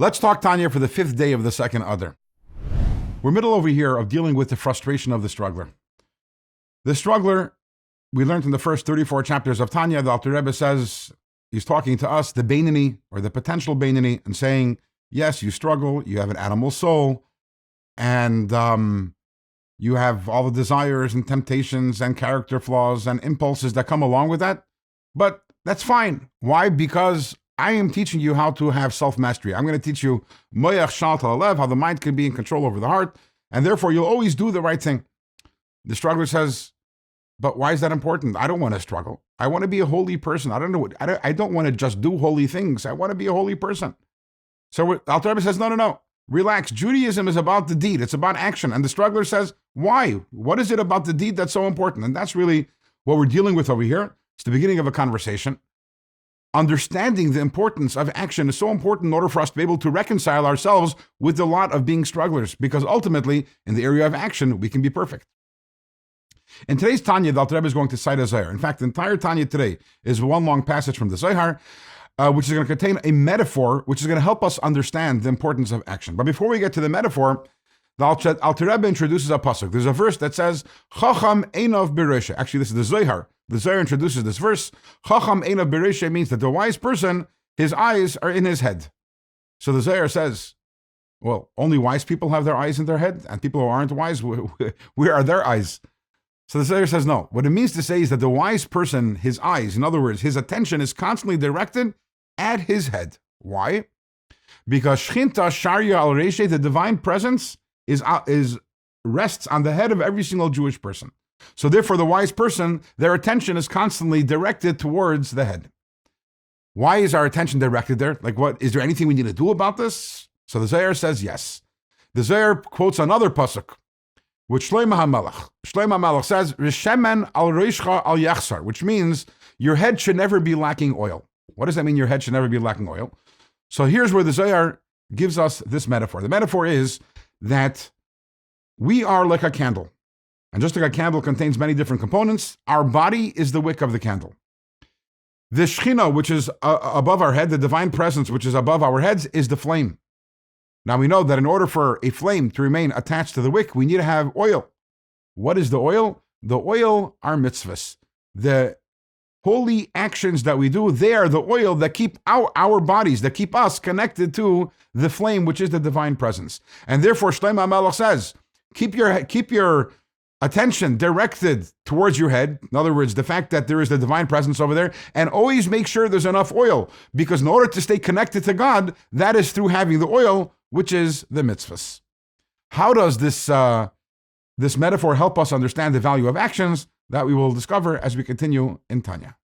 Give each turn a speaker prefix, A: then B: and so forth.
A: Let's talk Tanya for the 5th day of the second Adar. We're middle over here of dealing with the frustration of the struggler. The struggler, we learned in the first 34 chapters of Tanya, the Alter Rebbe says, he's talking to us, the Beinoni, or the potential Beinoni, and saying, yes, you struggle, you have an animal soul, and you have all the desires and temptations and character flaws and impulses that come along with that, but that's fine. Why? Because I am teaching you how to have self-mastery. I'm going to teach you moyach shal alev, how the mind can be in control over the heart, and therefore you'll always do the right thing. The struggler says, but why is that important? I don't want to struggle. I want to be a holy person. I don't want to just do holy things. I want to be a holy person. So Alter Rebbe says, no. Relax. Judaism is about the deed. It's about action. And the struggler says, why? What is it about the deed that's so important? And that's really what we're dealing with over here. It's the beginning of a conversation. Understanding the importance of action is so important in order for us to be able to reconcile ourselves with the lot of being strugglers, because ultimately, in the area of action, we can be perfect. In today's Tanya, the Alter Rebbe is going to cite a Zohar. In fact, the entire Tanya today is one long passage from the Zohar, which is going to contain a metaphor, which is going to help us understand the importance of action. But before we get to the metaphor, the Alter Rebbe introduces a pasuk. There's a verse that says, Chacham Einav Beresha. Actually, this is the Zohar. The Zohar introduces this verse. Chacham Einav Beresha means that the wise person, his eyes are in his head. So the Zohar says, well, only wise people have their eyes in their head, and people who aren't wise, where are their eyes? So the Zohar says, no. What it means to say is that the wise person, his eyes, in other words, his attention is constantly directed at his head. Why? Because Shchinta Sharia al Reshe, the divine presence, is rests on the head of every single Jewish person. So therefore, the wise person, their attention is constantly directed towards the head. Why is our attention directed there? Like, what is there anything we need to do about this? So the Zohar says yes. The Zohar quotes another pasuk, which Shlomo HaMelech says, "Reshemen al reishcha al yachsar," which means your head should never be lacking oil. What does that mean? Your head should never be lacking oil. So here's where the Zohar gives us this metaphor. The metaphor is that we are like a candle. And just like a candle contains many different components, our body is the wick of the candle. The Shechina, which is above our head, the divine presence, which is above our heads, is the flame. Now we know that in order for a flame to remain attached to the wick, we need to have oil. What is the oil? The oil are mitzvahs. The holy actions that we do, they are the oil that keep our bodies, that keep us connected to the flame, which is the divine presence. And therefore, Shlomo HaMelech says, keep your attention directed towards your head. In other words, the fact that there is the divine presence over there, and always make sure there's enough oil, because in order to stay connected to God, that is through having the oil, which is the mitzvahs. How does this metaphor help us understand the value of actions? That we will discover as we continue in Tanya.